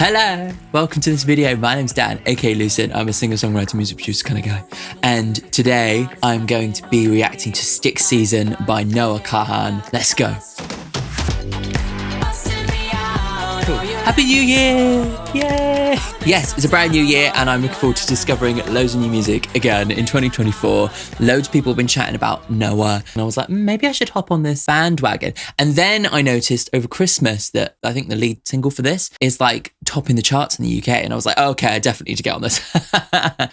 Hello, welcome to this video. My name's Dan, aka Lucid. I'm a singer-songwriter, music producer kind of guy. And today I'm going to be reacting to Stick Season by Noah Kahan. Let's go. Cool. Happy New Year! Yay! Yes, it's a brand new year and I'm looking forward to discovering loads of new music again in 2024. Loads of people have been chatting about Noah and I was like, maybe I should hop on this bandwagon. And then I noticed over Christmas that I think the lead single for this is like topping the charts in the UK, and I was like, oh, okay, I definitely need to get on this.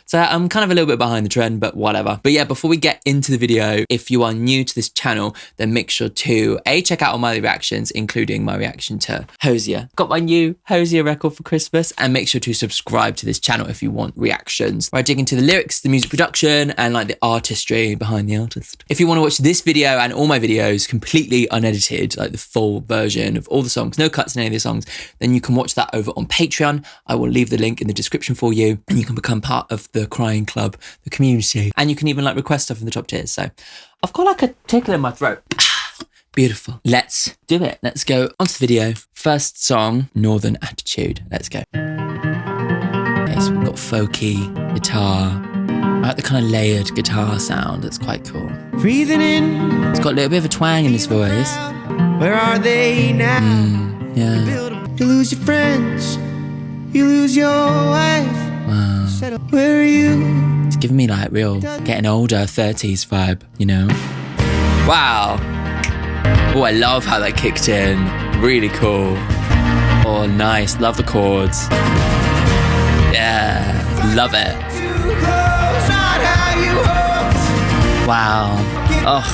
So I'm kind of a little bit behind the trend, but whatever. But yeah, before we get into the video, if you are new to this channel, then make sure to check out all my reactions, including my reaction to Hosier. Got my new Hosier record for Christmas, and make sure to subscribe to this channel if you want reactions where I dig into the lyrics, the music production, and like the artistry behind the artist. If you want to watch this video and all my videos completely unedited, like the full version of all the songs, no cuts in any of the songs, then you can watch that over on Patreon. I will leave the link in the description for you, and you can become part of the crying club, the community, and you can even like request stuff in the top tiers. So I've got like a tickle in my throat. Beautiful. Let's do it. Let's go onto the video. First song, Northern Attitude. Let's go. Okay, so we've got folky guitar. I like the kind of layered guitar sound. That's quite cool. Breathing in. It's got a little bit of a twang in his voice. Where are they now? Yeah. You lose your friends. You lose your wife. Wow. Where are you? It's giving me like real getting older 30s vibe, you know? Wow. Oh, I love how that kicked in. Really cool. Oh, nice. Love the chords. Yeah. Love it. Wow. Oh.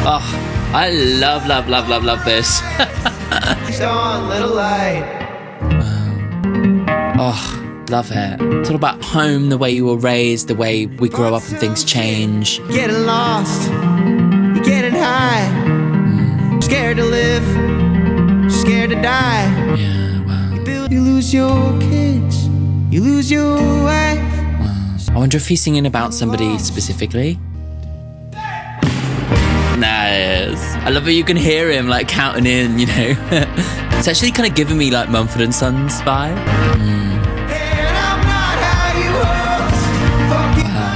Oh. I love this. Wow. Oh, love it. It's all about home, the way you were raised, the way we grow up and things change. Getting lost, you're getting high. Scared to live, scared to die. Yeah, wow. You lose your kids, you lose your wife. Wow. I wonder if he's singing about somebody specifically. Nice. I love how you can hear him like counting in, you know. It's actually kind of giving me like Mumford & Sons vibe. Wow.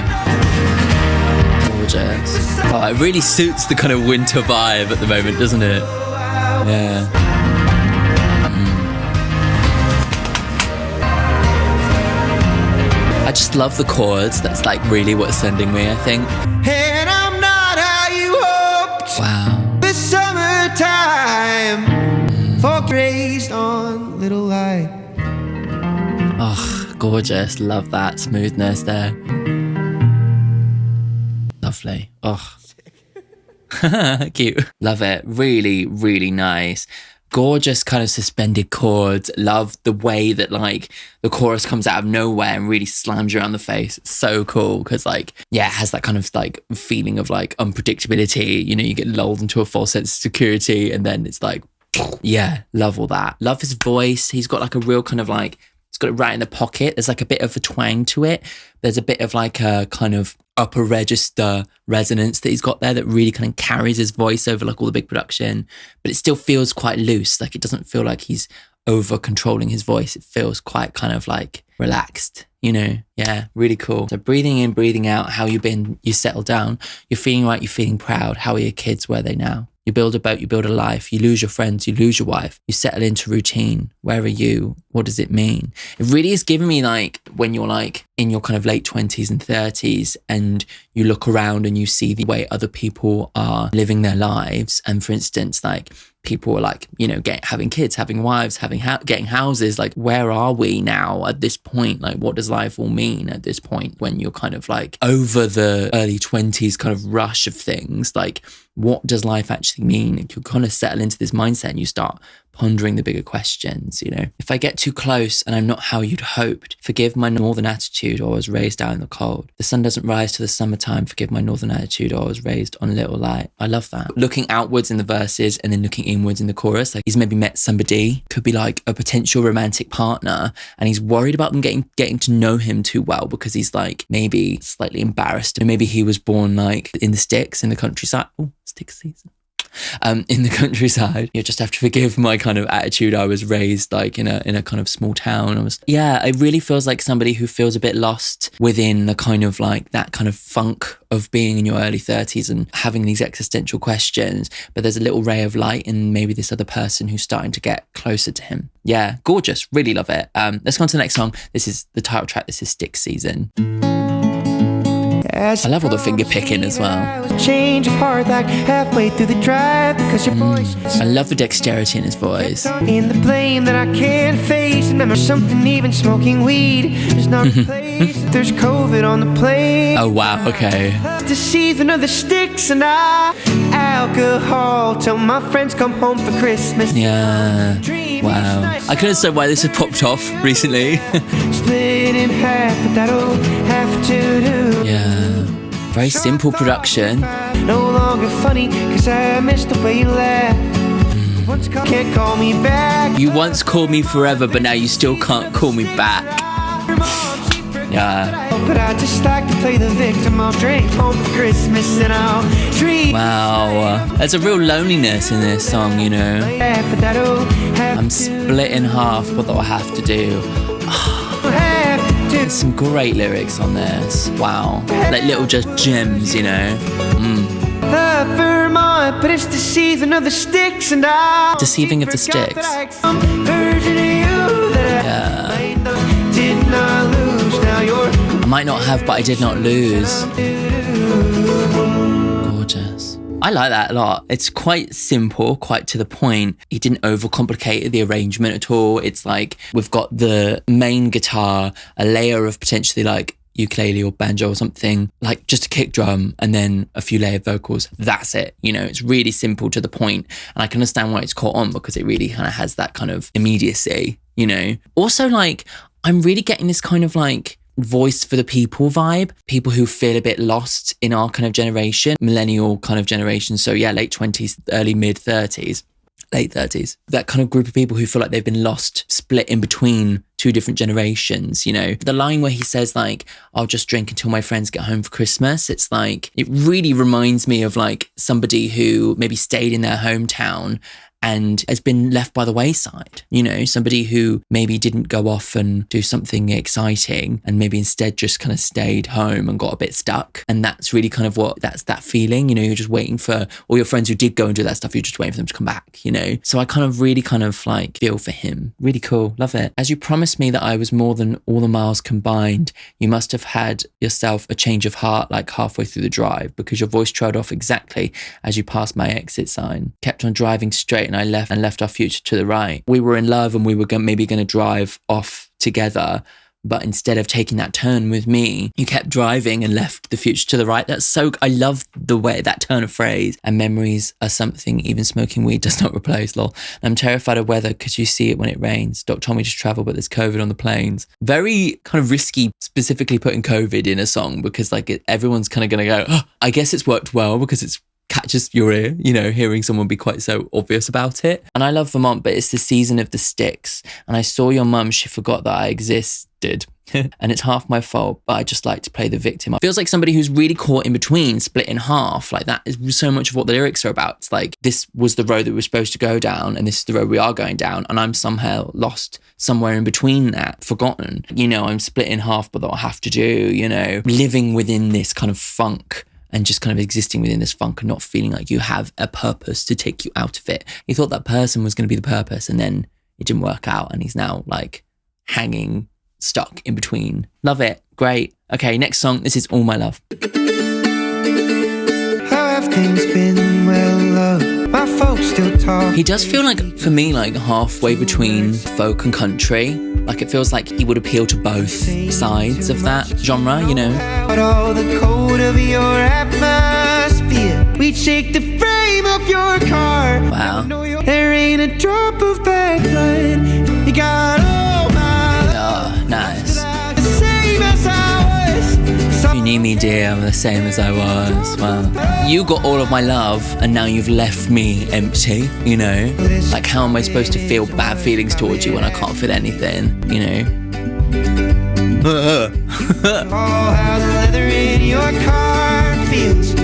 Gorgeous. Oh, it really suits the kind of winter vibe at the moment, doesn't it? Yeah. I just love the chords. That's like really what's sending me, I think. And I'm not how you hoped. Wow. This summertime, folk raised on little light. Oh, gorgeous. Love that smoothness there. Lovely. Oh. Cute. Love it. Really, really nice. Gorgeous kind of suspended chords. Love the way that like the chorus comes out of nowhere and really slams you around the face. It's so cool because like, yeah, it has that kind of like feeling of like unpredictability. You know, you get lulled into a false sense of security and then it's like, yeah, love all that. Love his voice. He's got like a real kind of like, he's got it right in the pocket. There's like a bit of a twang to it. There's a bit of like a kind of upper register resonance that he's got there that really kind of carries his voice over like all the big production, but it still feels quite loose. Like it doesn't feel like he's over controlling his voice. It feels quite kind of like relaxed, you know? Yeah, really cool. So breathing in, breathing out, how you been, you settle down, you're feeling right, you're feeling proud. How are your kids? Where are they now? You build a boat, you build a life, you lose your friends, you lose your wife, you settle into routine. Where are you? What does it mean? It really is giving me like when you're like in your kind of late 20s and 30s and you look around and you see the way other people are living their lives. And for instance, like people are like, you know, having kids, having wives, getting houses. Like, where are we now at this point? Like, what does life all mean at this point when you're kind of like over the early 20s kind of rush of things? Like, what does life actually mean? You kind of settle into this mindset and you start pondering the bigger questions, you know. If I get too close and I'm not how you'd hoped, forgive my northern attitude, or I was raised out in the cold. The sun doesn't rise to the summertime, forgive my northern attitude, or I was raised on a little light. I love that. Looking outwards in the verses and then looking inwards in the chorus, like he's maybe met somebody, could be like a potential romantic partner, and he's worried about them getting to know him too well because he's like maybe slightly embarrassed. Maybe he was born like in the sticks, in the countryside. Oh, stick season. in the countryside. You just have to forgive my kind of attitude. I was raised like in a kind of small town. It really feels like somebody who feels a bit lost within the kind of like that kind of funk of being in your early 30s and having these existential questions, but there's a little ray of light in maybe this other person who's starting to get closer to him. Yeah, gorgeous. Really love it. Let's go on to the next song. This is the title track. This is Stick Season. I love all the finger picking as well. Change of heart like halfway through the drive because your voice. I love the dexterity in his voice. In the blame that I can't face. Remember something, even smoking weed is not replaced. There's COVID on the plane. Oh wow, okay. The season of the sticks and alcohol till my friends come home for Christmas. Yeah. Wow. I couldn't say why this had popped off recently. Split in half, but that'll have to do. Yeah. Very simple production. No longer funny, cause I missed the way you laughed. Can't call me back. You once called me forever, but now you still can't call me back. Yeah. But I just like to play the victim. I'll drink home for Christmas and I'll dream. Wow. There's a real loneliness in this song, you know. I'm split in half, what I'll have to do. There's some great lyrics on this. Wow. Like little just gems, you know. Vermont, but it's the season of the sticks and I Deceiving of the Sticks. Yeah. Did not lose. Now you're I might not have, but I did not lose. Gorgeous. I like that a lot. It's quite simple, quite to the point. He didn't overcomplicate the arrangement at all. It's like we've got the main guitar, a layer of potentially like ukulele or banjo or something, like just a kick drum and then a few layered vocals. That's it. You know, it's really simple to the point. And I can understand why it's caught on because it really kind of has that kind of immediacy, you know. Also, like, I'm really getting this kind of like voice for the people vibe, people who feel a bit lost in our kind of generation, millennial kind of generation. So yeah, late 20s, early mid 30s, late 30s, that kind of group of people who feel like they've been lost, split in between two different generations, you know. The line where he says like, I'll just drink until my friends get home for Christmas. It's like, it really reminds me of like somebody who maybe stayed in their hometown and has been left by the wayside, you know, somebody who maybe didn't go off and do something exciting and maybe instead just kind of stayed home and got a bit stuck. And that's really kind of that's that feeling, you know, you're just waiting for all your friends who did go and do that stuff, you're just waiting for them to come back, you know. So I kind of really kind of like feel for him. Really cool. Love it. As you promised me that I was more than all the miles combined, you must have had yourself a change of heart like halfway through the drive because your voice trailed off exactly as you passed my exit sign. Kept on driving straight and I left our future to the right. We were in love and we were maybe going to drive off together, but instead of taking that turn with me, you kept driving and left the future to the right. That's so, I love the way that turn of phrase. And memories are something even smoking weed does not replace, lol. I'm terrified of weather because you see it when it rains. Doc told me to travel, but there's COVID on the planes. Very kind of risky, specifically putting COVID in a song because like everyone's kind of going to go, oh, I guess it's worked well because it's catches your ear, you know, hearing someone be quite so obvious about it. And I love Vermont, but it's the season of the sticks. And I saw your mum, she forgot that I existed. And it's half my fault, but I just like to play the victim. It feels like somebody who's really caught in between, split in half. Like that is so much of what the lyrics are about. It's like, this was the road that we were supposed to go down and this is the road we are going down. And I'm somehow lost somewhere in between that, forgotten. You know, I'm split in half, but I'll have to do, you know, living within this kind of funk and just kind of existing within this funk and not feeling like you have a purpose to take you out of it. You thought that person was going to be the purpose and then it didn't work out and he's now like hanging, stuck in between. Love it. Great. Okay, next song. This is All My Love. How have things been? Well, love, my folks still talk. He does feel like, for me, like halfway between folk and country. Like it feels like he would appeal to both sides of that genre, you know. But all the code of your atmosphere, we'd shake the frame of your car. Wow. There ain't a drop of bad blood. You got all my love. Oh, nice. The same as I was. You knew me, dear, I'm the same as I was. Wow. You got all of my love and now you've left me empty, you know? Like, how am I supposed to feel bad feelings towards you when I can't feel anything, you know? Oh, how the leather in your car feels.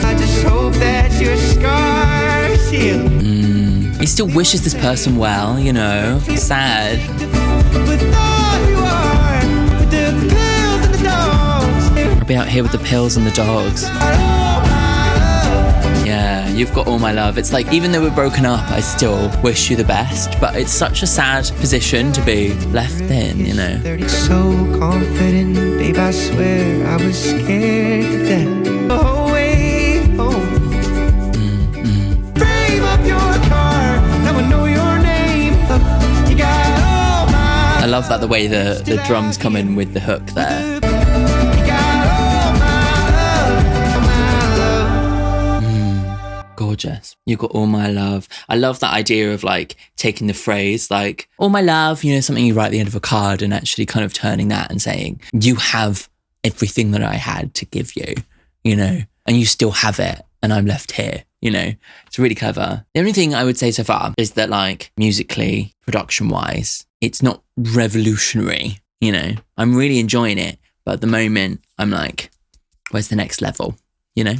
I just hope that your scars He still wishes this person well, you know. Sad. I'll be out here with the pills and the dogs. Yeah, you've got all my love. It's like, even though we're broken up, I still wish you the best. But it's such a sad position to be left in, you know. So confident, babe, I swear I was scared to death. The whole way home. Frame up your car, now I know your name. You got all my. I love that, the way the drums come in with the hook there. Gorgeous. You got all my love. I love that idea of like taking the phrase like, all my love, you know, something you write at the end of a card, and actually kind of turning that and saying, you have everything that I had to give you, you know, and you still have it, and I'm left here, you know. It's really clever. The only thing I would say so far is that, like, musically, production wise, it's not revolutionary, you know. I'm really enjoying it, but at the moment I'm like, where's the next level, you know?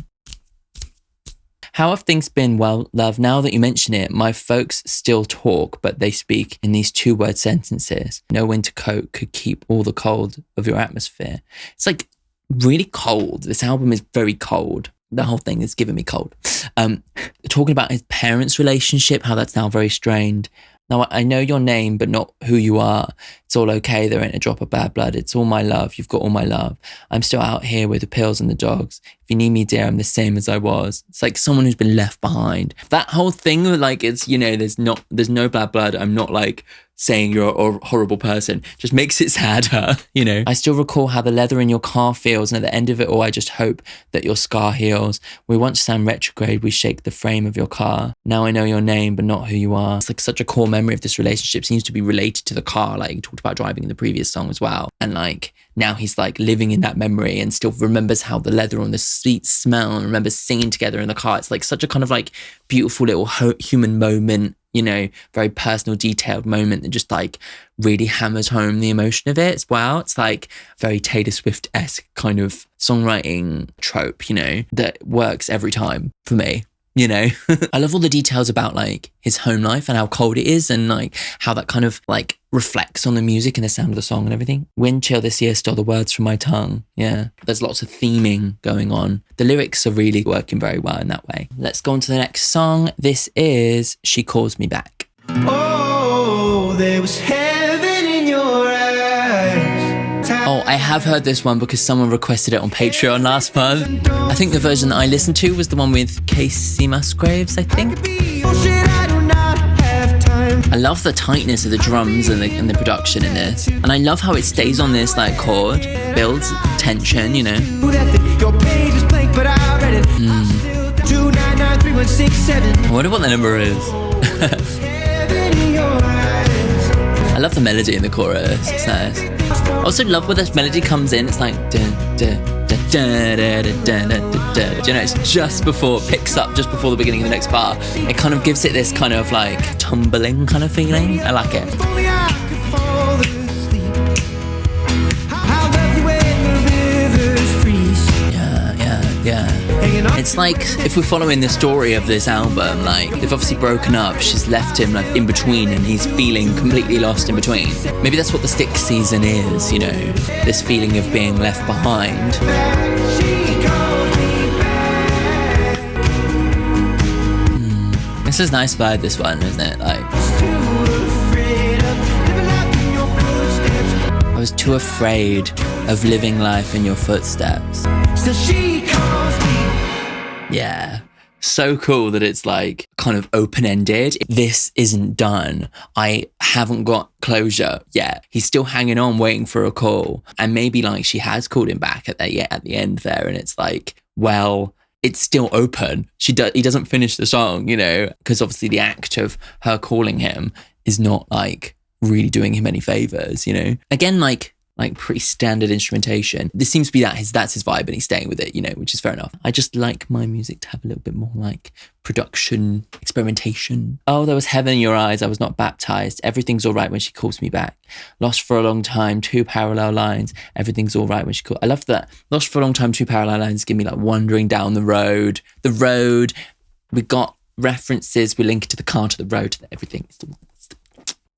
How have things been? Well, love, now that you mention it, my folks still talk, but they speak in these 2-word sentences. No winter coat could keep all the cold of your atmosphere. It's like really cold. This album is very cold. The whole thing is giving me cold. Talking about his parents' relationship, how that's now very strained. Now, I know your name, but not who you are. It's all okay. There ain't a drop of bad blood. It's all my love. You've got all my love. I'm still out here with the pills and the dogs. If you need me, dear, I'm the same as I was. It's like someone who's been left behind. That whole thing, like, it's, you know, there's no bad blood. I'm not like saying you're a horrible person. Just makes it sadder, you know. I still recall how the leather in your car feels, and at the end of it all, I just hope that your scar heals. We once stand retrograde, we shake the frame of your car. Now I know your name, but not who you are. It's like such a core memory of this relationship. Seems to be related to the car, like you talked about driving in the previous song as well. And like, now he's like living in that memory and still remembers how the leather on the seats smell, and remembers singing together in the car. It's like such a kind of like beautiful little human moment, you know, very personal, detailed moment that just like really hammers home the emotion of it as well. It's like very Taylor Swift-esque kind of songwriting trope, you know, that works every time for me. You know, I love all the details about like his home life and how cold it is, and like how that kind of like reflects on the music and the sound of the song and everything. Wind chill this year stole the words from my tongue. Yeah, there's lots of theming going on. The lyrics are really working very well in that way. Let's go on to the next song. This is She Calls Me Back. Oh, there was heaven in your eyes. Oh, I have heard this one because someone requested it on Patreon last month. I think the version that I listened to was the one with Casey Musgraves, I think. I love the tightness of the drums and the production in this. And I love how it stays on this like chord, builds tension, you know. I wonder what the number is. I love the melody in the chorus. It's nice. I also love where this melody comes in. It's like dun, dun, dun, dun, dun, dun, dun, dun, dun. You know, it's just before it picks up, just before the beginning of the next bar. It kind of gives it this kind of like tumbling kind of feeling. I like it. Yeah. It's like, if we're following the story of this album, like, they've obviously broken up, she's left him like in between, and he's feeling completely lost in between. Maybe that's what the stick season is, you know, this feeling of being left behind. This is a nice vibe, this one, isn't it? Like, I was too afraid of living life in your footsteps. Still she calls me. Yeah. So cool that it's like kind of open-ended. This isn't done. I haven't got closure yet. He's still hanging on, waiting for a call. And maybe like she has called him back at the end there. And it's like, well, it's still open. He doesn't finish the song, you know, because obviously the act of her calling him is not like really doing him any favors, you know. Again, like pretty standard instrumentation. This seems to be that's his vibe, and he's staying with it, you know, which is fair enough. I just like my music to have a little bit more like production, experimentation. Oh, there was heaven in your eyes. I was not baptized. Everything's all right when she calls me back. Lost for a long time, 2 parallel lines. Everything's all right when she calls. I love that. Lost for a long time, 2 parallel lines give me like wandering down the road. The road. We got references. We link it to the car, to the road, to everything.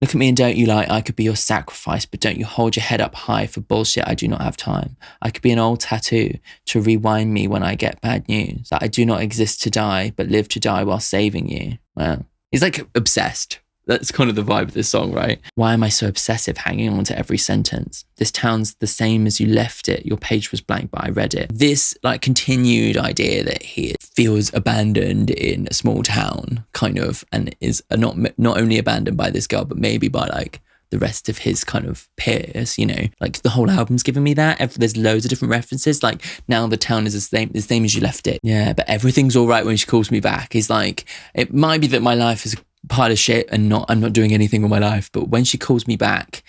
Look at me and don't you lie, I could be your sacrifice, but don't you hold your head up high for bullshit, I do not have time. I could be an old tattoo to rewind me when I get bad news. That I do not exist to die, but live to die while saving you. Wow. He's like obsessed. That's kind of the vibe of this song, right? Why am I so obsessive, hanging on to every sentence? This town's the same as you left it. Your page was blank, but I read it. This like continued idea that he feels abandoned in a small town, kind of, and is not only abandoned by this girl, but maybe by like the rest of his kind of peers, you know, like the whole album's giving me that. There's loads of different references. Like now the town is the same as you left it. Yeah, but everything's all right when she calls me back. He's like, it might be that my life is pile of shit and I'm not doing anything with my life, but when she calls me back,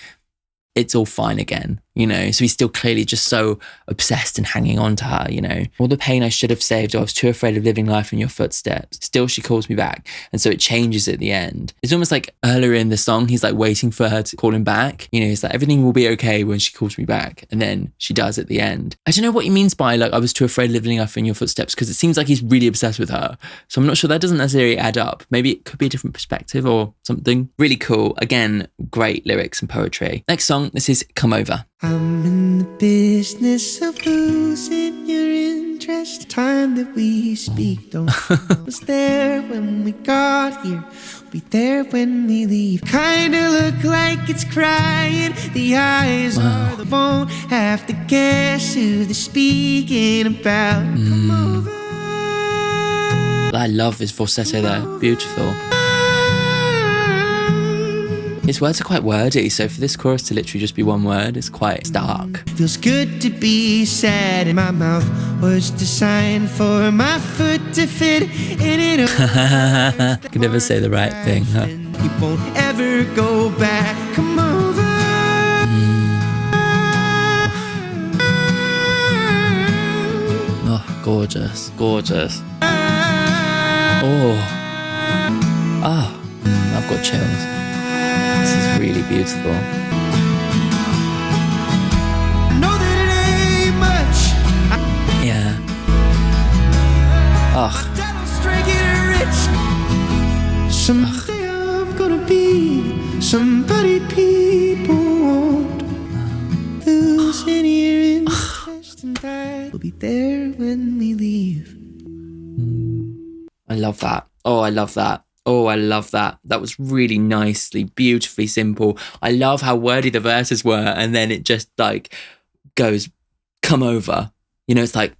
it's all fine again, you know? So he's still clearly just so obsessed and hanging on to her, you know? All the pain I should have saved, I was too afraid of living life in your footsteps. Still, she calls me back. And so it changes at the end. It's almost like earlier in the song, he's like waiting for her to call him back. You know, he's like, everything will be okay when she calls me back. And then she does at the end. I don't know what he means by like, I was too afraid of living life in your footsteps, because it seems like he's really obsessed with her. So I'm not sure, that doesn't necessarily add up. Maybe it could be a different perspective or something. Really cool. Again, great lyrics and poetry. Next song, this is Come Over. I'm in the business of losing your interest. Time that we speak don't was there when we got here. We'll be there when we leave. Kinda look like it's crying. The eyes are the won't have to guess who they're speaking about. Come over. I love his falsetto there. Beautiful. His words are quite wordy, so for this chorus to literally just be one word, it's quite stark. Feels good to be sad, and my mouth was designed for my foot to fit in it. Can never say the right thing, huh? You won't ever go back. Come over. Oh, gorgeous, gorgeous. Oh, I've got chills. This is really beautiful. Know that it ain't much. Yeah. Oh. Someday I'm gonna be somebody people won't lose any interest in that. We'll be there when we leave. I love that. Oh, I love that. Oh, I love that. That was really nicely, beautifully simple. I love how wordy the verses were, and then it just like goes, come over. You know, it's like,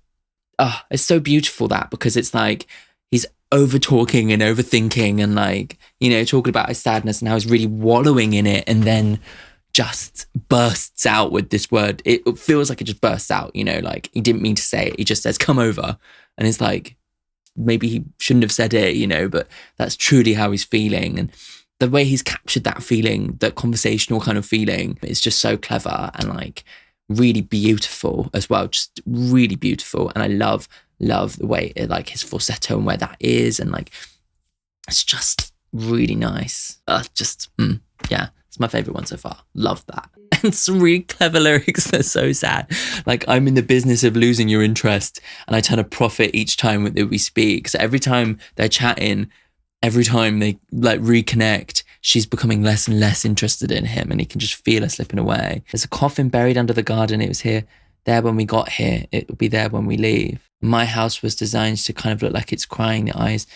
oh, it's so beautiful that, because it's like he's over talking and overthinking and like, you know, talking about his sadness and how he's really wallowing in it, and then just bursts out with this word. It feels like it just bursts out, you know, like he didn't mean to say it. He just says, come over. And it's like, maybe he shouldn't have said it, you know, but that's truly how he's feeling. And the way he's captured that feeling, that conversational kind of feeling, is just so clever and like really beautiful as well. Just really beautiful. And I love the way it, like his falsetto and where that is. And like, it's just really nice. Yeah, it's my favorite one so far. Love that. And some really clever lyrics. They're so sad. Like, I'm in the business of losing your interest, and I turn a profit each time that we speak. So every time they're chatting, every time they like reconnect, she's becoming less and less interested in him, and he can just feel her slipping away. There's a coffin buried under the garden. It was there when we got here. It will be there when we leave. My house was designed to kind of look like it's crying. The eyes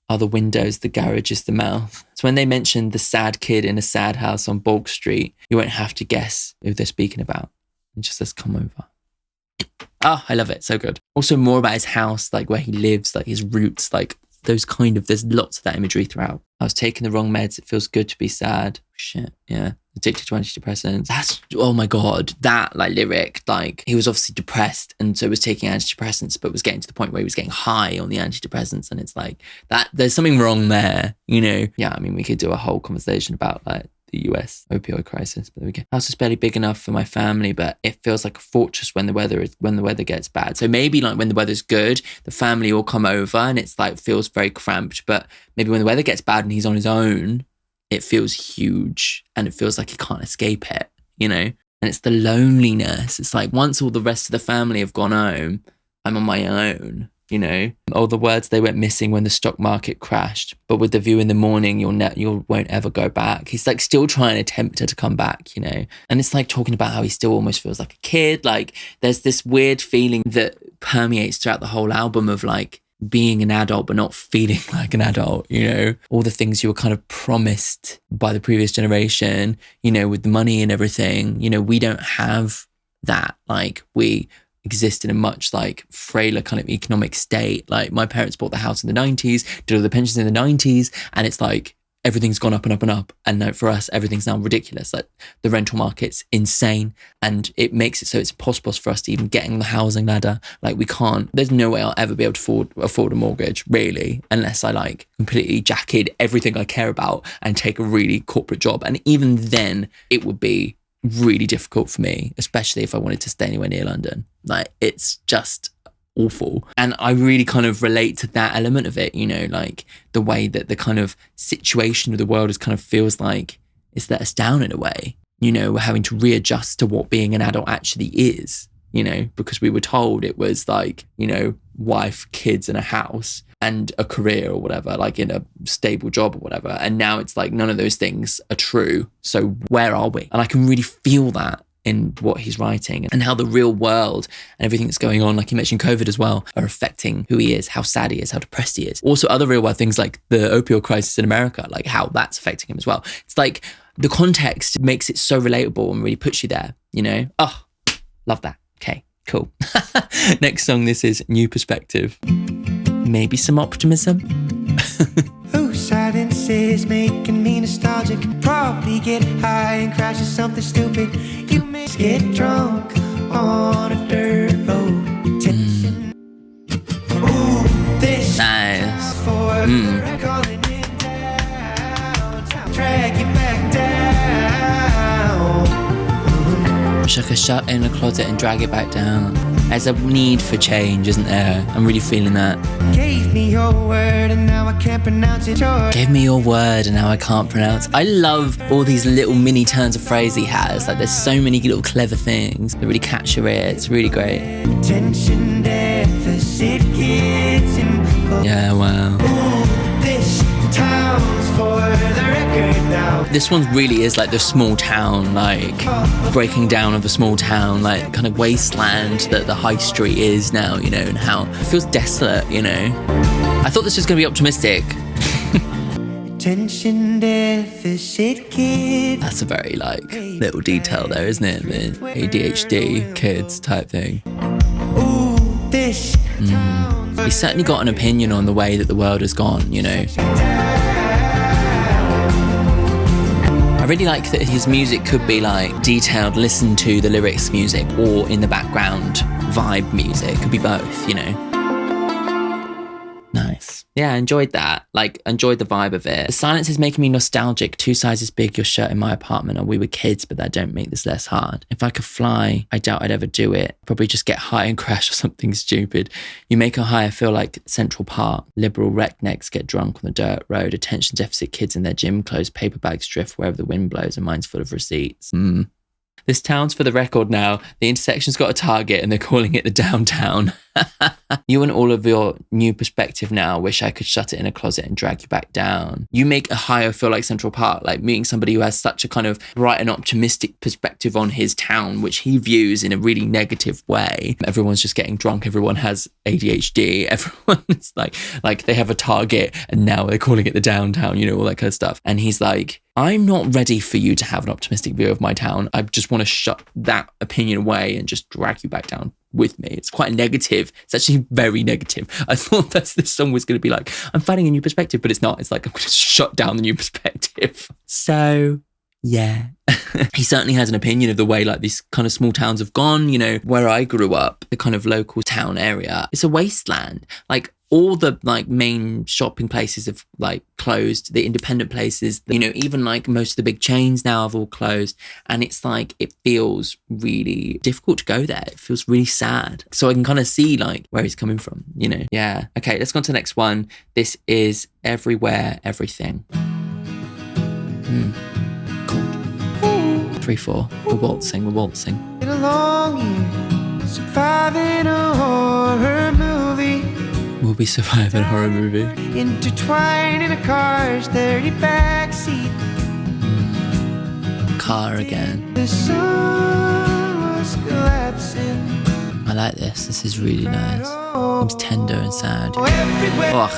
are the windows, the garage is the mouth. So when they mentioned the sad kid in a sad house on Bulk Street, you won't have to guess who they're speaking about. It just says, come over. Oh, I love it. So good. Also more about his house, like where he lives, like his roots, like those kind of, there's lots of that imagery throughout. I was taking the wrong meds. It feels good to be sad. Shit. Yeah. Addicted to antidepressants. That's, oh my God, that like lyric, like he was obviously depressed and so was taking antidepressants, but was getting to the point where he was getting high on the antidepressants. And it's like that, there's something wrong there, you know? Yeah. I mean, we could do a whole conversation about like the US opioid crisis, but there we go. House is barely big enough for my family, but it feels like a fortress when the weather gets bad. So maybe like when the weather's good, the family will come over and it's like feels very cramped, but maybe when the weather gets bad and he's on his own, it feels huge and it feels like he can't escape it, you know? And it's the loneliness. It's like once all the rest of the family have gone home, I'm on my own, you know, or the words they went missing when the stock market crashed. But with the view in the morning, you won't ever go back. He's like still trying to tempt her to come back, you know. And it's like talking about how he still almost feels like a kid. Like there's this weird feeling that permeates throughout the whole album of like being an adult but not feeling like an adult, you know, all the things you were kind of promised by the previous generation, you know, with the money and everything. You know, we don't have that. Like we exist in a much like frailer kind of economic state. Like my parents bought the house in the 90s, did all the pensions in the 90s, and it's like everything's gone up and up and up. And no, for us, everything's now ridiculous. Like the rental market's insane, and it makes it so it's impossible for us to even get on the housing ladder. Like we can't, there's no way I'll ever be able to afford a mortgage, really, unless I like completely jacket everything I care about and take a really corporate job. And even then it would be really difficult for me, especially if I wanted to stay anywhere near London. Like it's just awful. And I really kind of relate to that element of it, you know, like the way that the kind of situation of the world is kind of feels like it's let us down in a way. You know, we're having to readjust to what being an adult actually is, you know, because we were told it was like, you know, wife, kids and a house and a career or whatever, like in a stable job or whatever. And now it's like none of those things are true. So where are we? And I can really feel that in what he's writing and how the real world and everything that's going on, like he mentioned COVID as well, are affecting who he is, how sad he is, how depressed he is. Also other real world things like the opioid crisis in America, like how that's affecting him as well. It's like the context makes it so relatable and really puts you there, you know? Oh, love that. Okay, cool. Next song, this is New Perspective. Maybe some optimism. Oh, silence is making me nostalgic. Probably get high and crash into something stupid. You may get drunk on a dirt road. Tension. Ooh, this Nice. for calling it down. Drag you back down. Wish I could shut in a closet and drag it back down. There's a need for change, isn't there? I'm really feeling that. Gave me your word and now I can't pronounce it. Give me your word and now I can't pronounce. I love all these little mini turns of phrase he has. Like there's so many little clever things that really catch your ear. It's really great. Attention deficit kids and Yeah, wow. ooh, this town's for the record now. This one really is like the small town, like breaking down of a small town, like kind of wasteland that the high street is now, you know, and how it feels desolate, you know. I thought this was going to be optimistic. Attention deficit kids. That's a very like little detail there, isn't it? The ADHD kids type thing. Ooh, this town's He's certainly got an opinion on the way that the world has gone, you know. I really like that his music could be like detailed, listen to the lyrics music, or in the background vibe music. It could be both, you know. Nice. Yeah, I enjoyed that. Like, enjoyed the vibe of it. The silence is making me nostalgic. 2 sizes big, your shirt in my apartment, or we were kids, but that don't make this less hard. If I could fly, I doubt I'd ever do it. Probably just get high and crash or something stupid. You make a higher feel like Central Park. Liberal rednecks get drunk on the dirt road. Attention deficit kids in their gym clothes. Paper bags drift wherever the wind blows, and mine's full of receipts. This town's for the record now. The intersection's got a target and they're calling it the downtown. You and all of your new perspective now. Wish I could shut it in a closet and drag you back down. You make a higher feel like Central Park, like meeting somebody who has such a kind of bright and optimistic perspective on his town, which he views in a really negative way. Everyone's just getting drunk. Everyone has ADHD. Everyone's like they have a target and now they're calling it the downtown, you know, all that kind of stuff. And he's like, I'm not ready for you to have an optimistic view of my town. I just want to shut that opinion away and just drag you back down with me. It's quite negative. It's actually very negative. I thought this song was going to be like, I'm finding a new perspective, but it's not. It's like, I'm going to shut down the new perspective. So, yeah. He certainly has an opinion of the way like these kind of small towns have gone. You know, where I grew up, the kind of local town area, it's a wasteland. Like, all the like main shopping places have like closed, the independent places, you know, even like most of the big chains now have all closed. And it's like, it feels really difficult to go there. It feels really sad. So I can kind of see like where he's coming from, you know? Yeah. Okay, let's go on to the next one. This is Everywhere, Everything. Cool. 3-4. We're waltzing. In a long year, surviving a horror movie. Will we survive in a horror movie? Intertwined in a car's dirty backseat. Car again. The sun was collapsing. I like this. This is really nice. Seems tender and sad. Everywhere, Ugh.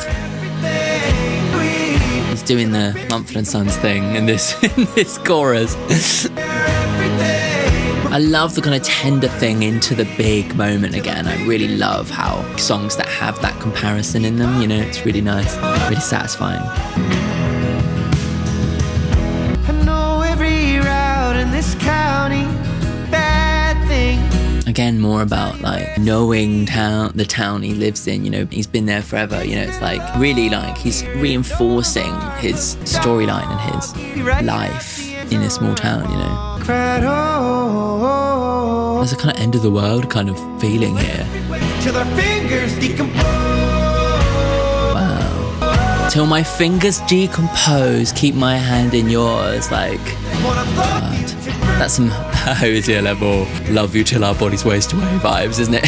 He's doing the Mumford & Sons thing in this chorus. I love the kind of tender thing into the big moment again. I really love how songs that have that comparison in them, you know, it's really nice, really satisfying. I know every route in this county. Bad thing. Again, more about like knowing the town he lives in, you know, he's been there forever, you know, it's like really like he's reinforcing his storyline and his life in a small town, you know. There's a kind of end of the world kind of feeling here. Till our fingers decompose. Wow. Till my fingers decompose, keep my hand in yours, like, God. That's some Hosier level, love you till our bodies waste away vibes, isn't it?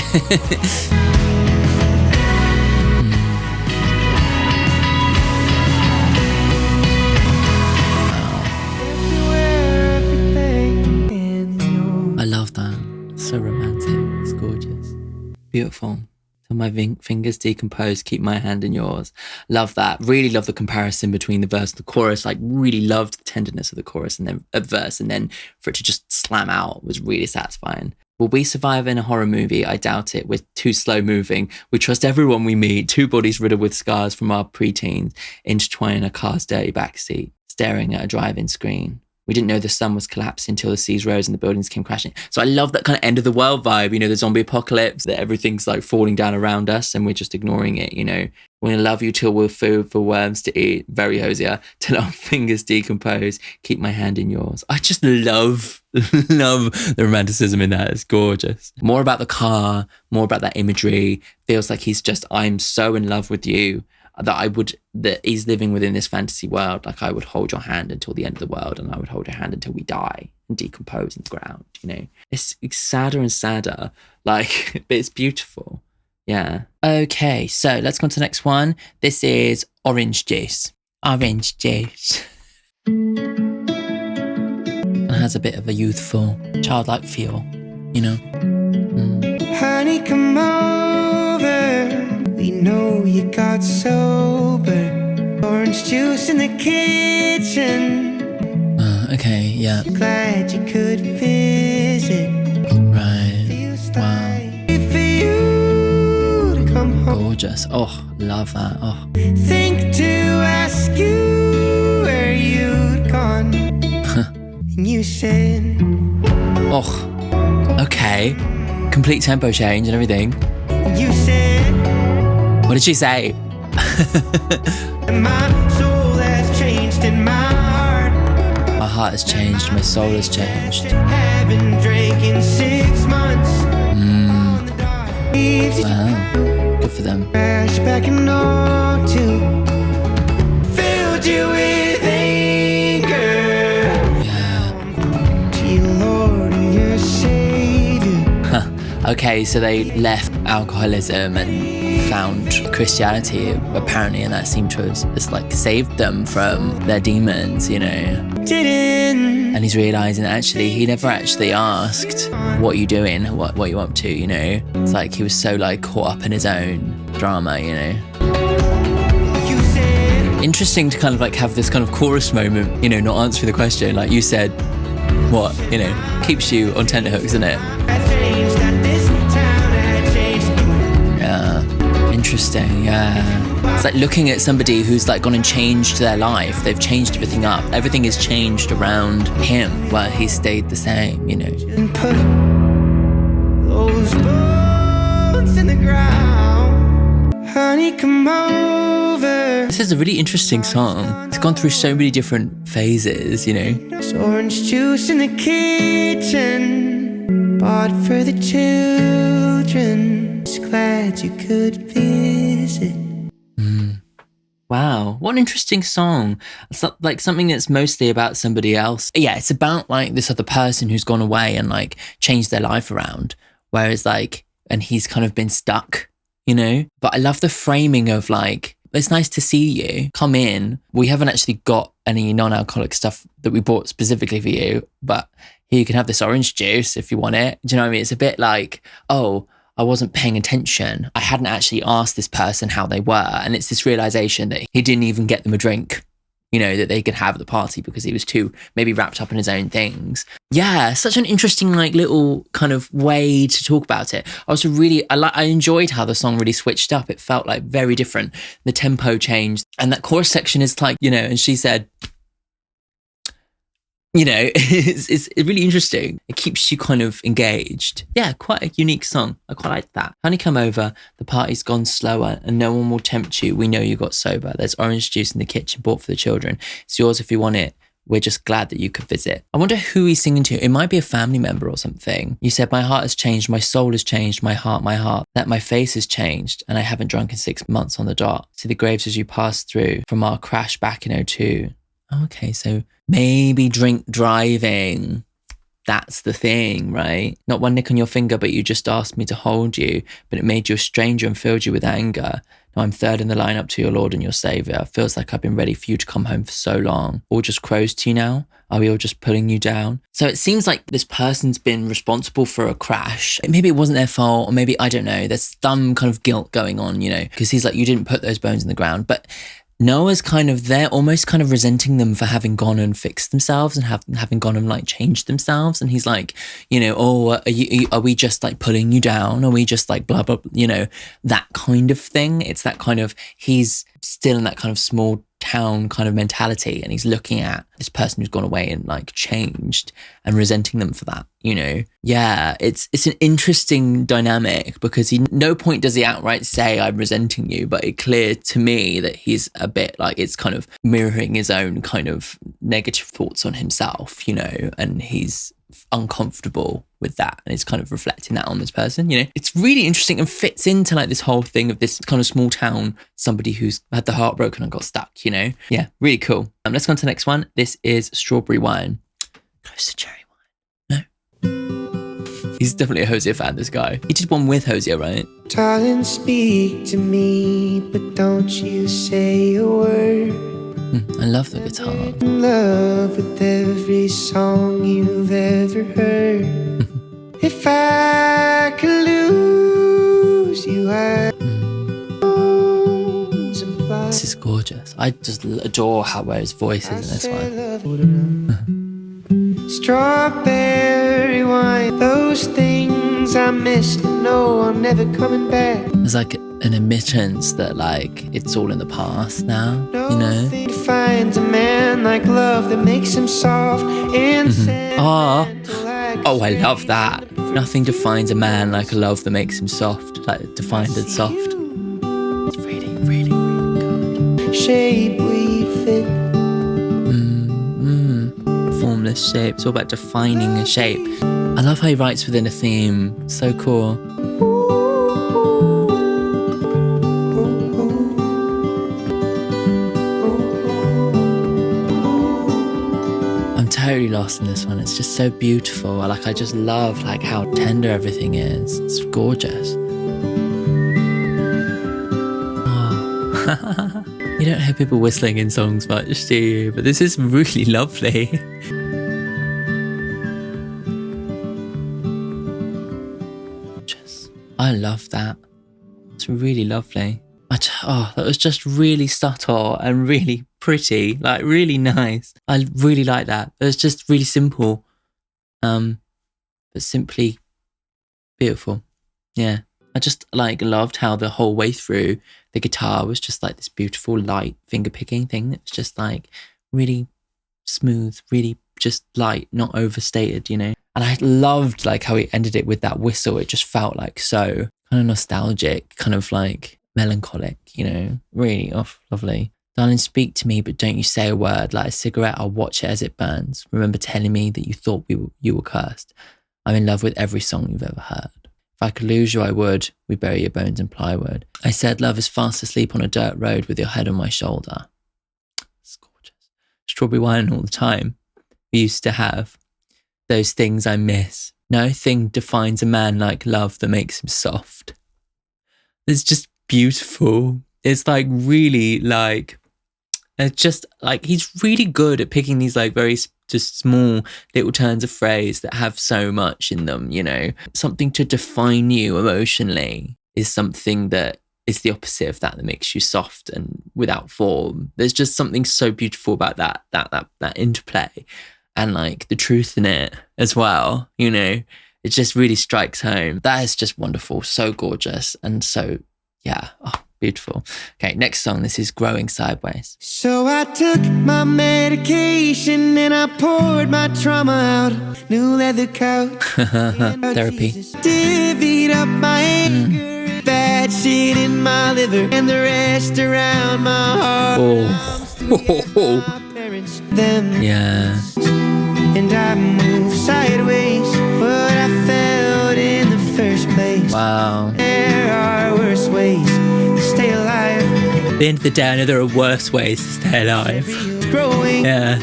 I love that. So romantic. It's gorgeous. Beautiful. Till my fingers decompose, keep my hand in yours. Love that. Really love the comparison between the verse and the chorus. Like really loved the tenderness of the chorus and then a verse, and then for it to just slam out was really satisfying. Will we survive in a horror movie? I doubt it. We're too slow moving. We trust everyone we meet. Two bodies riddled with scars from our preteens, intertwined in a car's dirty backseat, staring at a drive-in screen. We didn't know the sun was collapsing until the seas rose and the buildings came crashing. So I love that kind of end of the world vibe, you know, the zombie apocalypse, that everything's like falling down around us and we're just ignoring it, you know. We're going to love you till we're food for worms to eat, very Hosier, till our fingers decompose, keep my hand in yours. I just love the romanticism in that. It's gorgeous. More about the car, more about that imagery. Feels like he's just, I'm so in love with you. That he's living within this fantasy world. Like I would hold your hand until the end of the world, and I would hold your hand until we die and decompose in the ground, you know. It's sadder and sadder, like, but it's beautiful. Yeah. Okay, so let's go on to the next one. This is Orange Juice. Orange Juice. It has a bit of a youthful, childlike feel, you know. Honey, come over. We know you got sober. Orange juice in the kitchen. Okay, yeah. Glad you could visit. Right. Wow. For you to come home. Gorgeous. Oh, love that. Oh. Think to ask you where you'd gone. And you said, Oh. Okay. Complete tempo change and everything. and you said, What did she say? my soul has changed in my heart. My heart has changed. My soul has changed. Haven't drank in 6 months. On the dark leaves, Wow. Good for them. crash back in 02. Filled you with anger. Yeah. To your Lord and your Savior. Okay, so they left alcoholism and found Christianity, apparently, and that seemed to have just like saved them from their demons, you know. Didn't. And he's realizing that actually he never actually asked, what are you doing, what are you up to, you know. It's like he was so like caught up in his own drama, you know. You said, Interesting to kind of like have this kind of chorus moment, you know, not answering the question. Like you said, what, you know, keeps you on tenterhooks, isn't it? I've changed, that this town had changed. Yeah. Interesting, yeah. It's like looking at somebody who's like gone and changed their life. They've changed everything up. Everything has changed around him while he stayed the same, you know. And put those bones in the ground. Honey, come over. This is a really interesting song. It's gone through so many different phases, you know. There's orange juice in the kitchen, bought for the children. Just glad you could visit. Wow, what an interesting song. It's like something that's mostly about somebody else. Yeah, it's about like this other person who's gone away and like changed their life around. Whereas like, and he's kind of been stuck, you know? But I love the framing of like, it's nice to see you. Come in. We haven't actually got any non-alcoholic stuff that we bought specifically for you, but here you can have this orange juice if you want it. Do you know what I mean? It's a bit like, oh, I wasn't paying attention. I hadn't actually asked this person how they were. And it's this realization that he didn't even get them a drink, you know, that they could have at the party because he was too maybe wrapped up in his own things. Yeah, such an interesting like little kind of way to talk about it. I also really, I enjoyed how the song really switched up. It felt like very different. The tempo changed and that chorus section is like, you know, and she said, you know, it's really interesting. It keeps you kind of engaged. Yeah, quite a unique song. I quite like that. Honey, come over. The party's gone slower and no one will tempt you. We know you got sober. There's orange juice in the kitchen bought for the children. It's yours if you want it. We're just glad that you could visit. I wonder who he's singing to. It might be a family member or something. You said, my heart has changed. My soul has changed. My heart. That my face has changed. And I haven't drunk in 6 months on the dot. See the graves as you pass through from our crash back in '02. Okay, so maybe drink driving. That's the thing, right? Not one nick on your finger, but you just asked me to hold you, but it made you a stranger and filled you with anger. Now I'm third in the lineup to your Lord and your Saviour. Feels like I've been ready for you to come home for so long. All just crows to you now? Are we all just pulling you down? So it seems like this person's been responsible for a crash. Maybe it wasn't their fault, or maybe, I don't know, there's some kind of guilt going on, you know, because he's like, you didn't put those bones in the ground. But Noah's kind of, they're almost kind of resenting them for having gone and fixed themselves and having gone and like changed themselves. And he's like, you know, oh, are we just like pulling you down? Are we just like blah, blah, you know, that kind of thing. It's that kind of, he's still in that kind of small town kind of mentality. And he's looking at this person who's gone away and like changed and resenting them for that, you know? Yeah, it's an interesting dynamic because no point does he outright say I'm resenting you, but it's clear to me that he's a bit like, it's kind of mirroring his own kind of negative thoughts on himself, you know, and he's uncomfortable with that and it's kind of reflecting that on this person, you know. It's really interesting and fits into like this whole thing of this kind of small town, somebody who's had the heart broken and got stuck, you know. Yeah, really cool. Let's go on to the next one. This is Strawberry Wine. Close to Cherry Wine. No. He's definitely a Hosier fan, this guy. He did one with Hosier, right? Darling, speak to me, but don't you say a word. I love the guitar. In love with every song you've ever heard. If I could lose you, This is gorgeous. I just adore where his voice is in this one. Strawberry wine, those things I missed, no, I'm never coming back. There's like an admittance that like it's all in the past now, you know. Nothing finds a man like love that makes him soft and sentimental like Oh, I love that. Nothing defines a man like a love that makes him soft, like defined and soft. It's really, really, really good. Shape we fit. Formless shape. It's all about defining a shape. I love how he writes within a theme. So cool. I'm totally lost in this one. It's just so beautiful. Like I just love like how tender everything is. It's gorgeous. Oh. You don't hear people whistling in songs much, do you? But this is really lovely. I love that. It's really lovely. That was just really subtle and really pretty, like really nice. I really like that. It was just really simple, but simply beautiful. Yeah. I just like loved how the whole way through the guitar was just like this beautiful light finger picking thing. It was just like really smooth, really just light, not overstated, you know. And I loved like how he ended it with that whistle. It just felt like so kind of nostalgic, kind of like melancholic, you know, really lovely. Darling, speak to me, but don't you say a word. Like a cigarette, I'll watch it as it burns. Remember telling me that you thought you were cursed. I'm in love with every song you've ever heard. If I could lose you, I would. We bury your bones in plywood. I said love is fast asleep on a dirt road with your head on my shoulder. It's gorgeous. Strawberry wine all the time. We used to have those things I miss. No thing defines a man like love that makes him soft. It's just beautiful. It's like really like, it's just like, he's really good at picking these like very just small little turns of phrase that have so much in them, you know. Something to define you emotionally is something that is the opposite of that makes you soft and without form. There's just something so beautiful about that interplay, and like the truth in it as well, you know. It just really strikes home. That is just wonderful, so gorgeous, and so, yeah, oh, beautiful. Okay, next song. This is Growing Sideways. So I took my medication and I poured my trauma out. New leather couch. Therapy. Divvied up my anger. Bad shit in my liver and the rest around my heart. Oh. My parents, them. Yeah. And I moved sideways, but I felt in the first place. Wow. There are worse ways to stay alive. At the end of the day, I know there are worse ways to stay alive. Growing. Yeah.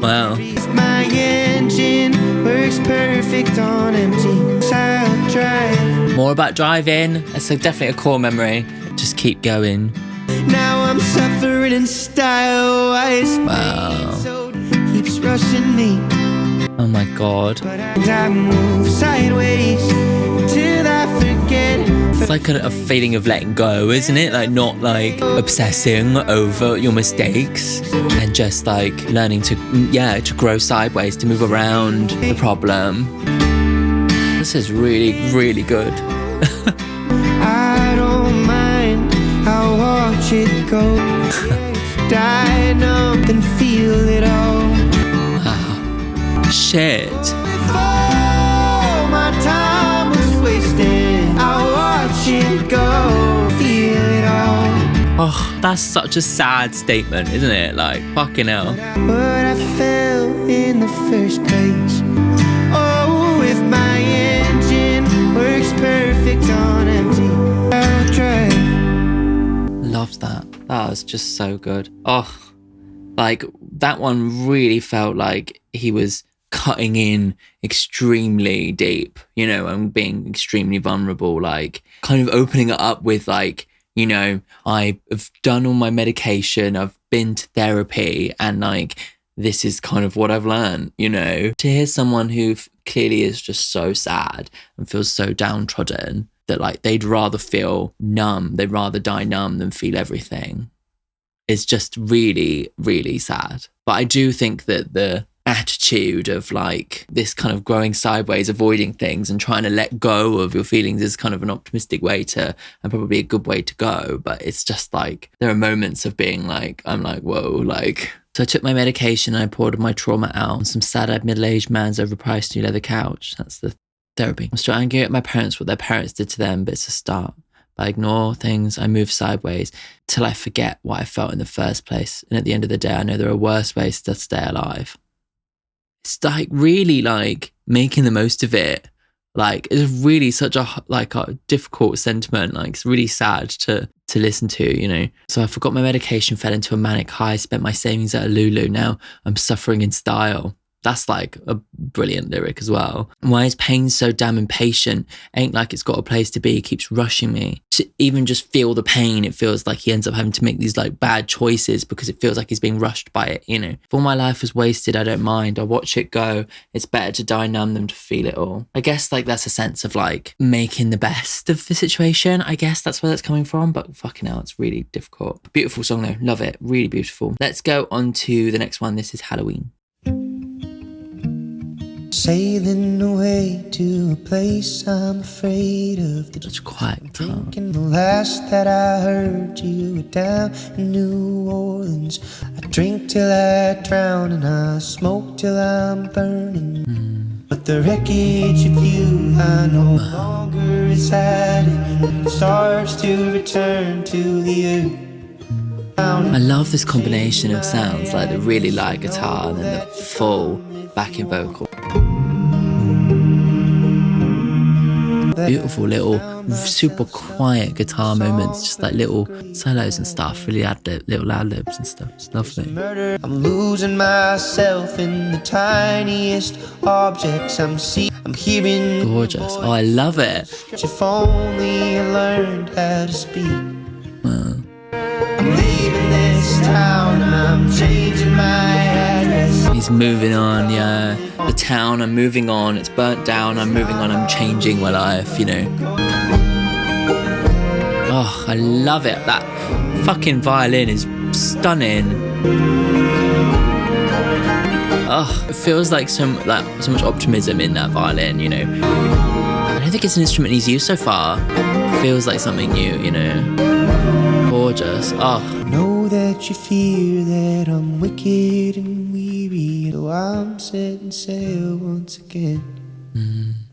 Wow. My engine works perfect on empty. I'll drive. More about driving. That's definitely a core memory. Just keep going. Now I'm suffering in style. Wow. So keeps rushing me. Oh my God. And I move sideways till I forget. It's like a feeling of letting go, isn't it? Like not like obsessing over your mistakes, and just like learning to grow sideways, to move around the problem. This is really, really good. I don't mind, I'll watch it go. Die numb and feel it all. Wow. Shit. If all my time was wasted, I'll watch it go. Feel it all. Oh, that's such a sad statement, isn't it? Like, fucking hell. But I fell in the first place. Oh, if my engine works perfect on empty, I'll drive. Loved that. That was just so good. Oh, like that one really felt like he was cutting in extremely deep, you know, and being extremely vulnerable, like kind of opening it up with like, you know, I've done all my medication, I've been to therapy, and like, this is kind of what I've learned, you know. To hear someone who clearly is just so sad and feels so downtrodden that like they'd rather feel numb, they'd rather die numb than feel everything. It's just really, really sad. But I do think that the attitude of like this kind of growing sideways, avoiding things and trying to let go of your feelings is kind of an optimistic way to, and probably a good way to go. But it's just like, there are moments of being like, I'm like, whoa, like. So I took my medication and I poured my trauma out on some sad-eyed middle-aged man's overpriced new leather couch. That's the therapy. I'm still angry at my parents, what their parents did to them, but it's a start. But I ignore things, I move sideways till I forget what I felt in the first place. And at the end of the day, I know there are worse ways to stay alive. It's like really like making the most of it. Like it's really such a difficult sentiment. Like it's really sad to listen to, you know. So I forgot my medication, fell into a manic high, spent my savings at a Lulu. Now I'm suffering in style. That's like a brilliant lyric as well. Why is pain so damn impatient? Ain't like it's got a place to be, keeps rushing me. To even just feel the pain, it feels like he ends up having to make these like bad choices because it feels like he's being rushed by it, you know. If all my life was wasted, I don't mind. I watch it go. It's better to die numb than to feel it all. I guess like that's a sense of like making the best of the situation. I guess that's where that's coming from, but fucking hell, it's really difficult. Beautiful song though, love it, really beautiful. Let's go on to the next one. This is Halloween. Sailing away to a place I'm afraid of. Such quiet guitar. Thinking the last that I heard, you were down in New Orleans. I drink till I drown and I smoke till I'm burning. But the wreckage of you I no longer is hiding. It starts to return to the earth. I love this combination of sounds, like the really light guitar and then the full backing vocal. Beautiful little, super quiet guitar moments, just like little solos and stuff, really little ad-libs and stuff. It's lovely. I'm losing myself in the tiniest objects I'm seeing. I'm hearing Gorgeous. Oh, I love it. if only I learned how to speak. I'm leaving this town and I'm changing my address. He's moving on, yeah. The town, I'm moving on. It's burnt down, I'm moving on. I'm changing my life, you know. Oh, I love it. That fucking violin is stunning. Oh, it feels like so much optimism in that violin, you know. I don't think it's an instrument he's used so far. It feels like something new, you know. Gorgeous. Oh. Know that you fear that I'm wicked and weary, so I'm setting sail once again.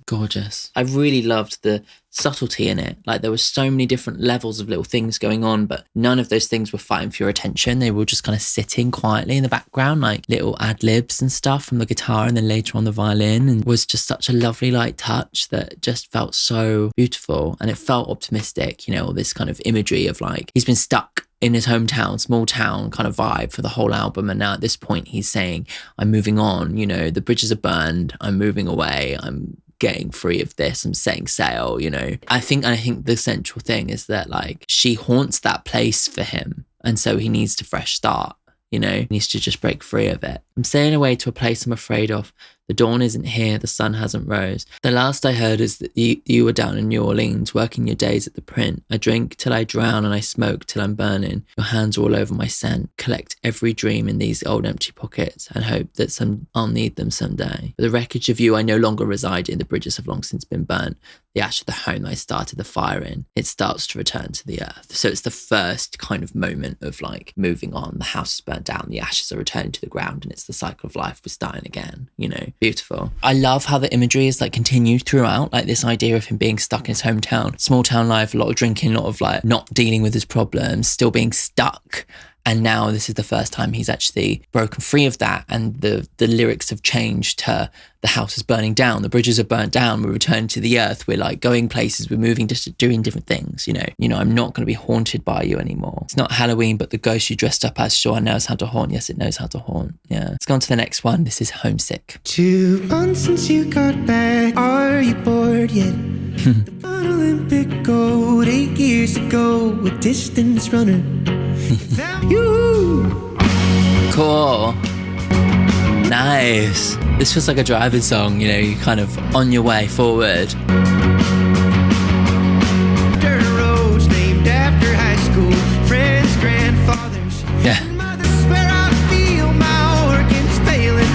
Gorgeous. I really loved the subtlety in it. Like there were so many different levels of little things going on, but none of those things were fighting for your attention. They were just kind of sitting quietly in the background, like little ad libs and stuff from the guitar and then later on the violin, and was just such a lovely light touch that just felt so beautiful. And it felt optimistic, you know, all this kind of imagery of like he's been stuck in his hometown, small town kind of vibe for the whole album. And now at this point he's saying, I'm moving on, you know, the bridges are burned, I'm moving away, I'm getting free of this, I'm setting sail, you know. I think the central thing is that like she haunts that place for him, and so he needs to fresh start, you know. He needs to just break free of it. I'm sailing away to a place I'm afraid of. The dawn isn't here, the sun hasn't rose. The last I heard is that you were down in New Orleans, working your days at the print. I drink till I drown and I smoke till I'm burning. Your hands are all over my scent. Collect every dream in these old empty pockets and hope that I'll need them someday. But the wreckage of you I no longer reside in. The bridges have long since been burnt. The ash of the home I started the fire in, it starts to return to the earth. So it's the first kind of moment of like moving on. The house is burnt down, the ashes are returning to the ground, and it's the cycle of life was starting again, you know. Beautiful. I love how the imagery is like continued throughout, like this idea of him being stuck in his hometown, small town life, a lot of drinking, a lot of like not dealing with his problems, still being stuck. And now this is the first time he's actually broken free of that. And the lyrics have changed to the house is burning down, the bridges are burnt down, we're returning to the earth, we're like going places, we're moving, just doing different things, you know, I'm not going to be haunted by you anymore. It's not Halloween, but the ghost you dressed up as sure knows how to haunt. Yes, it knows how to haunt. Yeah. Let's go on to the next one. This is Homesick. 2 months since you got back, are you bored yet? The one Olympic gold 8 years ago, a distance runner. You. Cool. Nice. This feels like a driving song, you know, you're kind of on your way forward. Dirt roads named after high school friends, grandfathers. Yeah. Mothers where I feel my organs failing.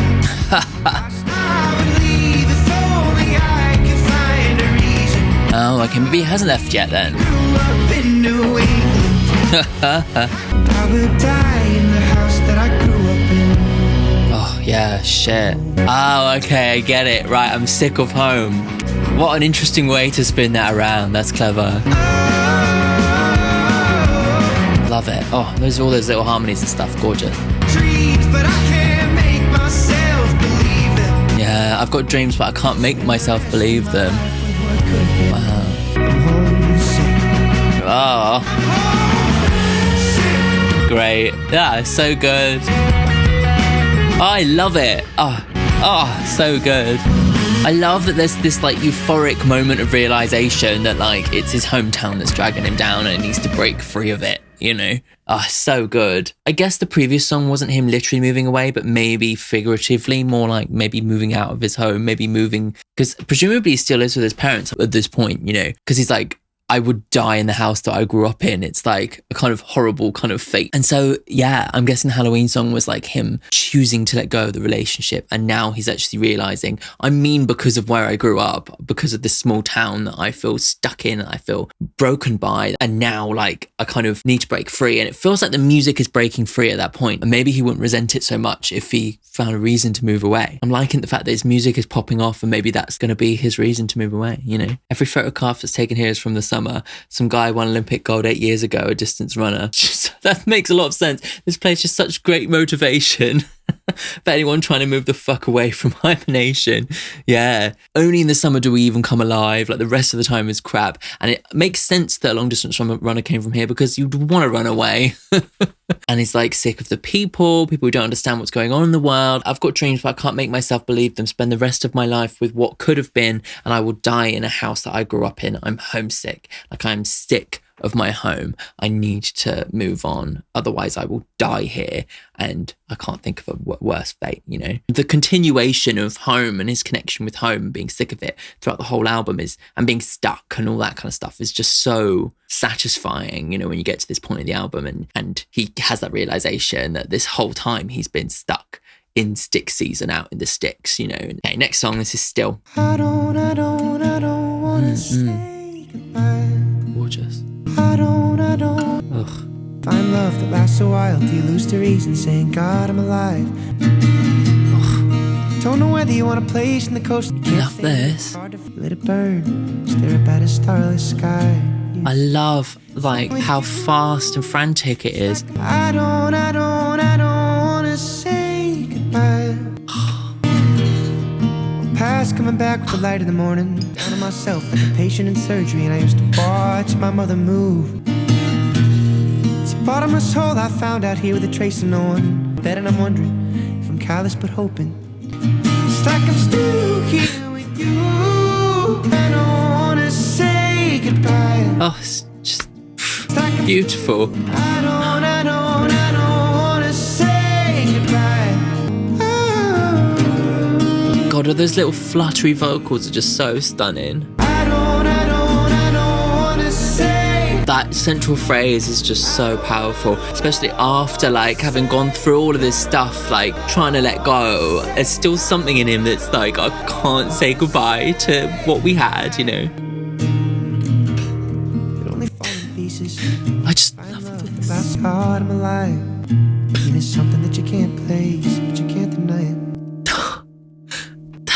I would leave if only I could find a reason. Oh, okay, maybe he hasn't left yet then. Grew up in New England. I will die in the house that I grew up in. Oh, yeah, shit. Oh, okay, I get it. Right, I'm sick of home. What an interesting way to spin that around. That's clever. Love it. Oh, there's all those little harmonies and stuff. Gorgeous. Dreams, but I can't make myself believe them. Yeah, I've got dreams, but I can't make myself believe them. Wow. Oh. Great. Yeah, so good. Oh, I love it. Oh, so good. I love that there's this like euphoric moment of realization that like it's his hometown that's dragging him down and he needs to break free of it, you know? Oh, so good. I guess the previous song wasn't him literally moving away, but maybe figuratively, more like maybe moving out of his home, maybe moving, because presumably he still lives with his parents at this point, you know, because he's like, I would die in the house that I grew up in. It's like a kind of horrible kind of fate. And so, yeah, I'm guessing the Halloween song was like him choosing to let go of the relationship. And now he's actually realizing, I mean, because of where I grew up, because of this small town that I feel stuck in, I feel broken by. And now like I kind of need to break free. And it feels like the music is breaking free at that point. And maybe he wouldn't resent it so much if he found a reason to move away. I'm liking the fact that his music is popping off and maybe that's going to be his reason to move away, you know? Every photograph that's taken here is from the summer. Some guy won Olympic gold 8 years ago, a distance runner. That makes a lot of sense. This place is such great motivation for anyone trying to move the fuck away from hibernation. Yeah. Only in the summer do we even come alive. Like the rest of the time is crap. And it makes sense that a long distance runner came from here because you'd want to run away. And he's like sick of the people who don't understand what's going on in the world. I've got dreams, but I can't make myself believe them. Spend the rest of my life with what could have been, and I will die in a house that I grew up in. I'm homesick. Like, I'm sick of my home. I need to move on. Otherwise, I will die here. And I can't think of a worse fate, you know? The continuation of home and his connection with home and being sick of it throughout the whole album and being stuck and all that kind of stuff is just so satisfying, you know, when you get to this point in the album and he has that realization that this whole time he's been stuck in stick season out in the sticks, you know. Okay, next song, this is Still. I don't wanna say goodbye. Gorgeous. I don't Ugh. find love that lasts a while. Do you lose the reason saying, God, I'm alive? Ugh. Don't know whether you want a place in the coast. Love this. Let it burn. Stare up at a starless sky. I love like how fast and frantic it is. I don't wanna say goodbye. Past coming back with the light in the morning. Down on myself like a patient in surgery, and I used to watch my mother move. It's a bottomless hole I found out here with a trace of no one. Then and I'm wondering if I'm callous but hoping. It's like I'm still here with you. I don't wanna say goodbye. Oh, it's just beautiful. I don't wanna say goodbye. God, all those little fluttery vocals are just so stunning. I don't wanna say. That central phrase is just so powerful, especially after like having gone through all of this stuff, like trying to let go. There's still something in him that's like, I can't say goodbye to what we had, you know. It only fall in pieces. I just love this. That's hard, I'm alive. Pain is something that you can't place, but you can't deny it.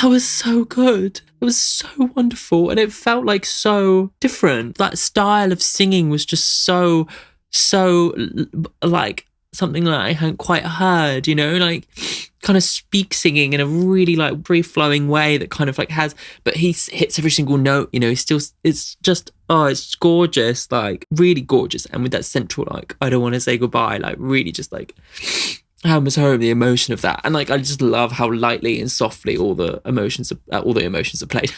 That was so good. It was so wonderful. And it felt like so different. That style of singing was just so like something that I hadn't quite heard, you know, like kind of speak singing in a really like free flowing way that kind of like has, but he hits every single note, you know, it's just, oh, it's gorgeous, like really gorgeous. And with that central, like, I don't want to say goodbye, like really just like, hammers home the emotion of that. And like, I just love how lightly and softly all the emotions are played,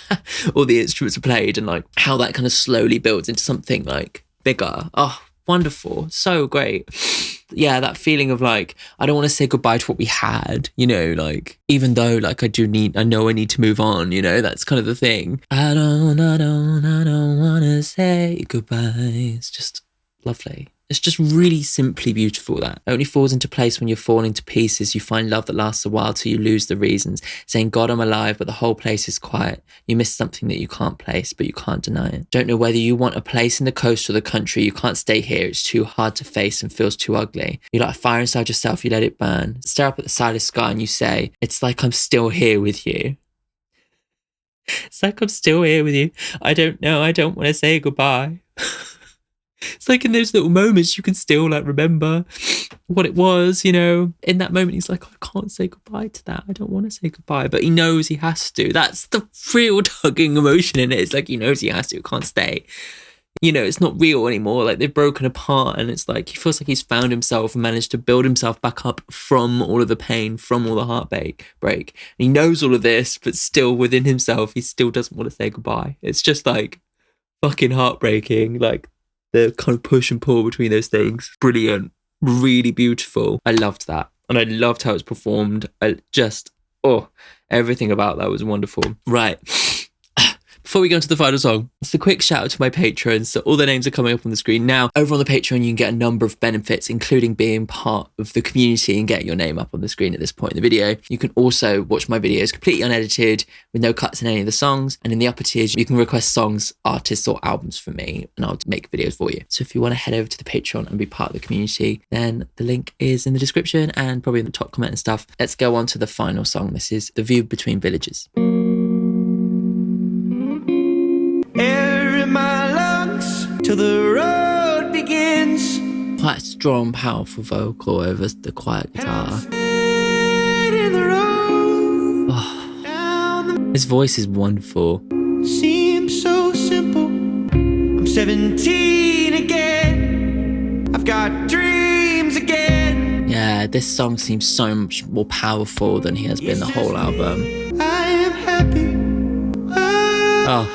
all the instruments are played, and like how that kind of slowly builds into something like bigger. Oh, wonderful. So great. Yeah, that feeling of like, I don't want to say goodbye to what we had, you know, like, even though like I know I need to move on, you know, that's kind of the thing. I don't want to say goodbye. It's just lovely. It's just really simply beautiful. That it only falls into place when you're falling to pieces. You find love that lasts a while till you lose the reasons. Saying, God, I'm alive, but the whole place is quiet. You miss something that you can't place, but you can't deny it. Don't know whether you want a place in the coast or the country. You can't stay here. It's too hard to face and feels too ugly. You light a fire inside yourself. You let it burn. Stare up at the silent sky and you say, it's like I'm still here with you. It's like I'm still here with you. I don't know. I don't want to say goodbye. It's like in those little moments you can still like remember what it was, you know. In that moment he's like, I can't say goodbye to that. I don't want to say goodbye, but he knows he has to. That's the real tugging emotion in it. It's like he knows he has to, can't stay. You know, it's not real anymore. Like they've broken apart, and it's like he feels like he's found himself and managed to build himself back up from all of the pain, from all the heartbreak. And he knows all of this, but still within himself, he still doesn't want to say goodbye. It's just like fucking heartbreaking. Like the kind of push and pull between those things. Brilliant. Really beautiful. I loved that. And I loved how it's performed. Everything about that was wonderful. Right. Before we go into the final song, just a quick shout out to my patrons. So all their names are coming up on the screen now. Over on the Patreon, you can get a number of benefits, including being part of the community and getting your name up on the screen at this point in the video. You can also watch my videos completely unedited with no cuts in any of the songs. And in the upper tiers, you can request songs, artists, or albums from me, and I'll make videos for you. So if you want to head over to the Patreon and be part of the community, then the link is in the description and probably in the top comment and stuff. Let's go on to the final song. This is The View Between Villages. Air in my lungs till the road begins. Quite a strong, powerful vocal over the quiet guitar. In the road, Oh, his voice is wonderful. seems so simple. I'm 17 again. I've got dreams again. yeah, this song seems so much more powerful than he has been the whole album. I am happy. Oh.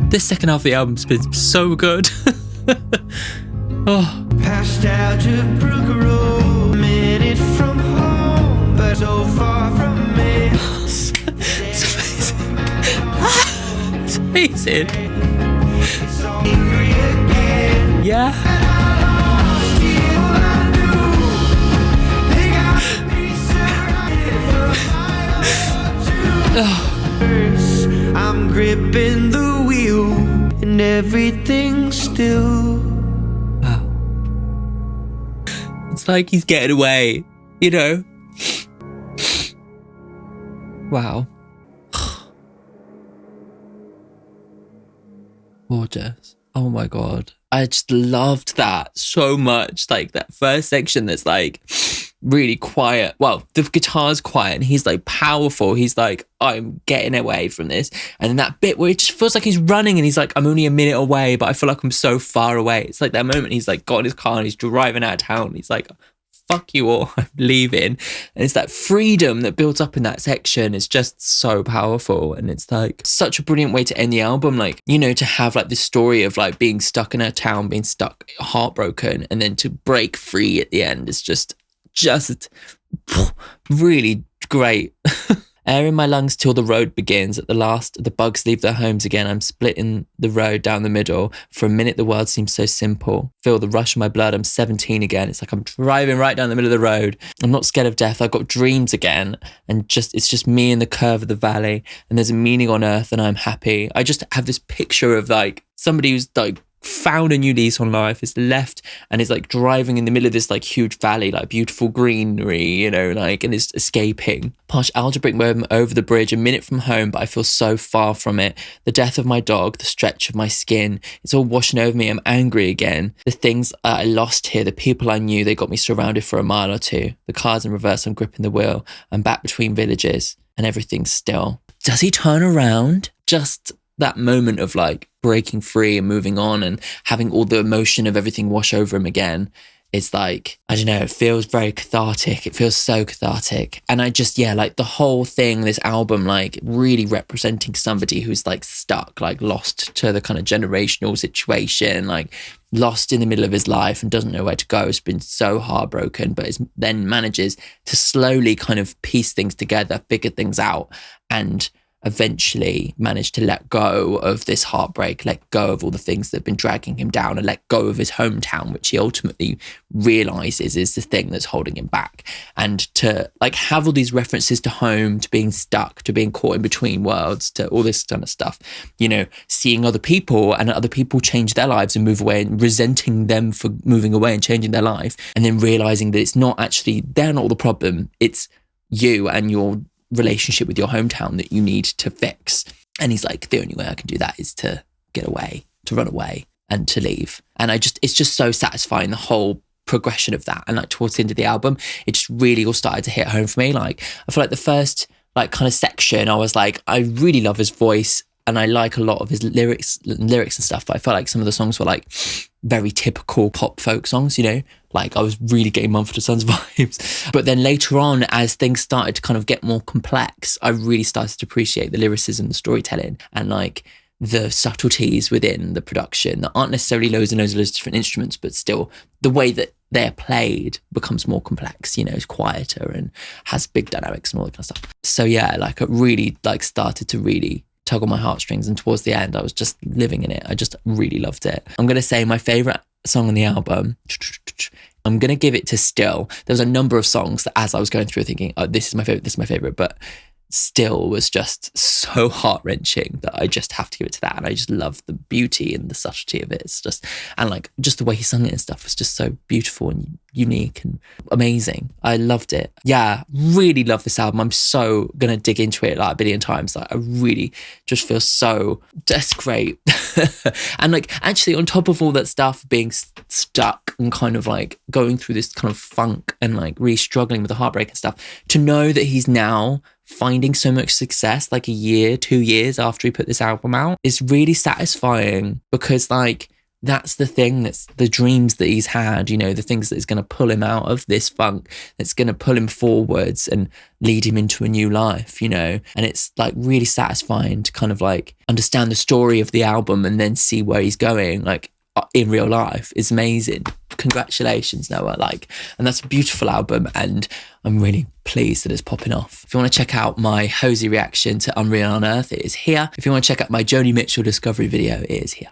This second half of the album's been so good. Oh. Past Algebrook Road, minute from home, but so far from me. It's amazing. It's amazing. Yeah. I'm gripping the wheel and everything's still. Wow. It's like he's getting away, you know? Wow. Gorgeous. Oh my God. I just loved that so much. Like that first section that's like really quiet. Well, the guitar's quiet and he's like powerful. He's like, I'm getting away from this. And then that bit where it just feels like he's running and he's like, I'm only a minute away, but I feel like I'm so far away. It's like that moment he's like got in his car and he's driving out of town. He's like, fuck you all, I'm leaving. And it's that freedom that builds up in that section is just so powerful. And it's like such a brilliant way to end the album. Like, you know, to have like this story of like being stuck in a town, being stuck, heartbroken, and then to break free at the end is just really great. Air in my lungs till the road begins. At the last, the bugs leave their homes again. I'm splitting the road down the middle. For a minute, the world seems so simple. Feel the rush in my blood. I'm 17 again. It's like I'm driving right down the middle of the road. I'm not scared of death. I've got dreams again. And it's just me in the curve of the valley. And there's a meaning on earth and I'm happy. I just have this picture of like somebody who's like found a new lease on life, is left and is like driving in the middle of this like huge valley, like beautiful greenery, you know, like, and is escaping. Posh algebraic moment over the bridge, a minute from home, but I feel so far from it. The death of my dog, the stretch of my skin, it's all washing over me. I'm angry again. The things I lost here, the people I knew, they got me surrounded for a mile or two. The car's in reverse, I'm gripping the wheel. I'm back between villages and everything's still. Does he turn around? Just that moment of like breaking free and moving on and having all the emotion of everything wash over him again. It's like, I don't know, it feels very cathartic. It feels so cathartic. And I just, yeah, like the whole thing, this album, like really representing somebody who's like stuck, like lost to the kind of generational situation, like lost in the middle of his life and doesn't know where to go. Has been so heartbroken, but then manages to slowly kind of piece things together, figure things out, and eventually managed to let go of this heartbreak, let go of all the things that have been dragging him down, and let go of his hometown, which he ultimately realizes is the thing that's holding him back. And to like have all these references to home, to being stuck, to being caught in between worlds, to all this kind of stuff, you know, seeing other people and other people change their lives and move away and resenting them for moving away and changing their life, and then realizing that it's not actually, they're not the problem, it's you and your relationship with your hometown that you need to fix. And he's like, the only way I can do that is to get away, to run away and to leave. And it's just so satisfying, the whole progression of that. And like towards the end of the album, it just really all started to hit home for me. Like I feel like the first like kind of section, I was like, I really love his voice and I like a lot of his lyrics and stuff, but I felt like some of the songs were like very typical pop folk songs, you know, like I was really getting Mumford & Sons vibes. But then later on, as things started to kind of get more complex, I really started to appreciate the lyricism, the storytelling, and like the subtleties within the production that aren't necessarily loads and loads of different instruments, but still the way that they're played becomes more complex, you know, it's quieter and has big dynamics and all that kind of stuff. So yeah, like it really like started to really tug on my heartstrings, and towards the end I was just living in it. I just really loved it. I'm going to say my favourite song on the album, I'm going to give it to Still. There was a number of songs that as I was going through thinking, oh, this is my favourite, but Still was just so heart-wrenching that I just have to give it to that. And I just love the beauty and the subtlety of it. It's just, and like just the way he sung it and stuff was just so beautiful and unique and amazing. I loved it. Yeah, really love this album. I'm so gonna dig into it like a billion times. Like I really just feel so, that's great. And like actually on top of all that stuff, being stuck and kind of like going through this kind of funk and like really struggling with the heartbreak and stuff, to know that he's now finding so much success like a year, 2 years after he put this album out is really satisfying, because like that's the thing, that's the dreams that he's had, you know, the things that's going to pull him out of this funk, that's going to pull him forwards and lead him into a new life, you know. And it's like really satisfying to kind of like understand the story of the album and then see where he's going, like in real life. It's amazing. Congratulations, Noah. Like, and that's a beautiful album, and I'm really pleased that it's popping off. If you want to check out my Hosey reaction to Unreal on Earth, it is here. If you want to check out my Joni Mitchell discovery video, it is here.